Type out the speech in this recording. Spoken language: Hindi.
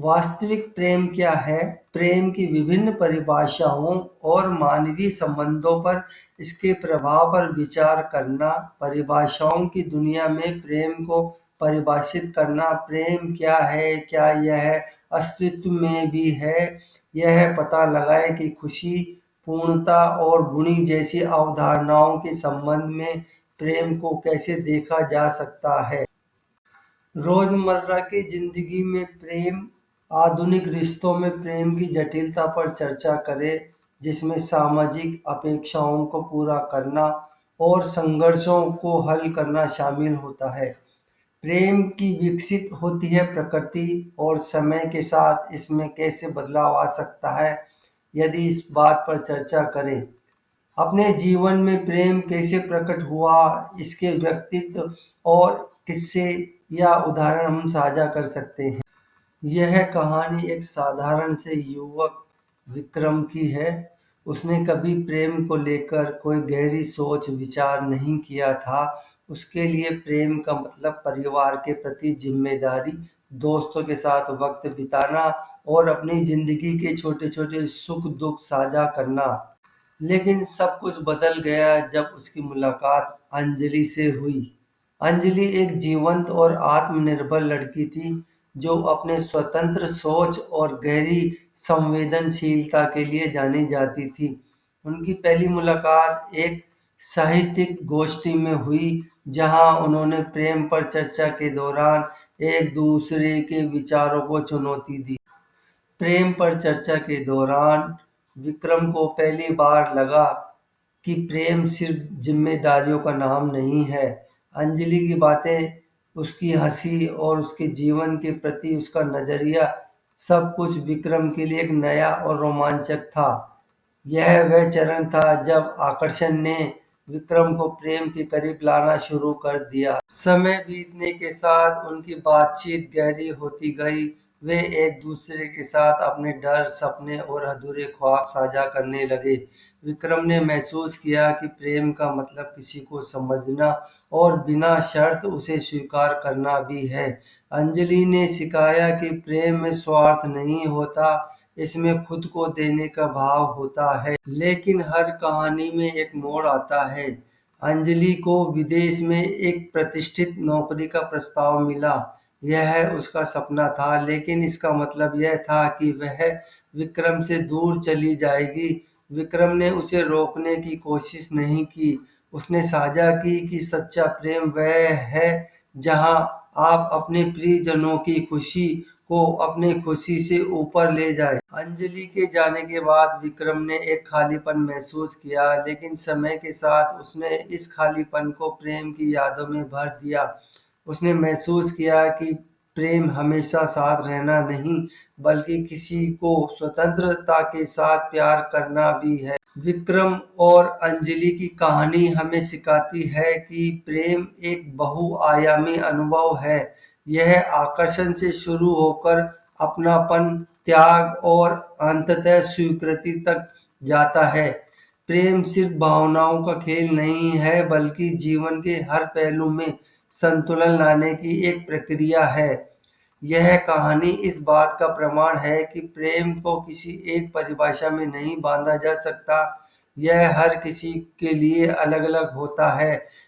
वास्तविक प्रेम क्या है? प्रेम की विभिन्न परिभाषाओं और मानवीय संबंधों पर इसके प्रभाव पर विचार करना, परिभाषाओं की दुनिया में प्रेम को परिभाषित करना, प्रेम क्या है, क्या यह अस्तित्व में भी है, यह पता लगाए कि खुशी, पूर्णता और गुणी जैसी अवधारणाओं के संबंध में प्रेम को कैसे देखा जा सकता है। रोजमर्रा की जिंदगी में प्रेम, आधुनिक रिश्तों में प्रेम की जटिलता पर चर्चा करें, जिसमें सामाजिक अपेक्षाओं को पूरा करना और संघर्षों को हल करना शामिल होता है। प्रेम की विकसित होती है प्रकृति और समय के साथ इसमें कैसे बदलाव आ सकता है, यदि इस बात पर चर्चा करें। अपने जीवन में प्रेम कैसे प्रकट हुआ, इसके व्यक्तित्व और किस्से या उदाहरण हम साझा कर सकते हैं। यह कहानी एक साधारण से युवक विक्रम की है। उसने कभी प्रेम को लेकर कोई गहरी सोच विचार नहीं किया था। उसके लिए प्रेम का मतलब परिवार के प्रति जिम्मेदारी, दोस्तों के साथ वक्त बिताना और अपनी जिंदगी के छोटे छोटे सुख दुख साझा करना। लेकिन सब कुछ बदल गया जब उसकी मुलाकात अंजलि से हुई। अंजलि एक जीवंत और आत्मनिर्भर लड़की थी, जो अपने स्वतंत्र सोच और गहरी संवेदनशीलता के लिए जानी जाती थी। उनकी पहली मुलाकात एक साहित्यिक गोष्ठी में हुई, जहां उन्होंने प्रेम पर चर्चा के दौरान एक दूसरे के विचारों को चुनौती दी। प्रेम पर चर्चा के दौरान विक्रम को पहली बार लगा कि प्रेम सिर्फ जिम्मेदारियों का नाम नहीं है। अंजलि की बातें, उसकी हंसी और उसके जीवन के प्रति उसका नजरिया, सब कुछ विक्रम के लिए एक नया और रोमांचक था। यह वह चरण था जब आकर्षण ने विक्रम को प्रेम के करीब लाना शुरू कर दिया। समय बीतने के साथ उनकी बातचीत गहरी होती गई। वे एक दूसरे के साथ अपने डर, सपने और अधूरे ख्वाब साझा करने लगे। विक्रम ने महसूस किया कि प्रेम का मतलब किसी को समझना और बिना शर्त उसे स्वीकार करना भी है। अंजलि ने सिखाया कि प्रेम में स्वार्थ नहीं होता, इसमें खुद को देने का भाव होता है। लेकिन हर कहानी में एक मोड़ आता है। अंजलि को विदेश में एक प्रतिष्ठित नौकरी का प्रस्ताव मिला। यह उसका सपना था, लेकिन इसका मतलब यह था कि वह विक्रम से दूर चली जाएगी। विक्रम ने उसे रोकने की कोशिश नहीं की। उसने साझा की कि सच्चा प्रेम वह है जहां आप अपने प्रियजनों की खुशी को अपनी खुशी से ऊपर ले जाए। अंजलि के जाने के बाद विक्रम ने एक खालीपन महसूस किया, लेकिन समय के साथ उसने इस खालीपन को प्रेम की यादों में भर दिया। उसने महसूस किया कि प्रेम हमेशा साथ रहना नहीं, बल्कि किसी को स्वतंत्रता के साथ प्यार करना भी है। विक्रम और अंजलि की कहानी हमें सिखाती है कि प्रेम एक बहुआयामी अनुभव है। यह आकर्षण से शुरू होकर अपनापन, त्याग और अंततः स्वीकृति तक जाता है। प्रेम सिर्फ भावनाओं का खेल नहीं है, बल्कि जीवन के हर पहलू में संतुलन लाने की एक प्रक्रिया है। यह कहानी इस बात का प्रमाण है कि प्रेम को किसी एक परिभाषा में नहीं बांधा जा सकता। यह हर किसी के लिए अलग-अलग होता है,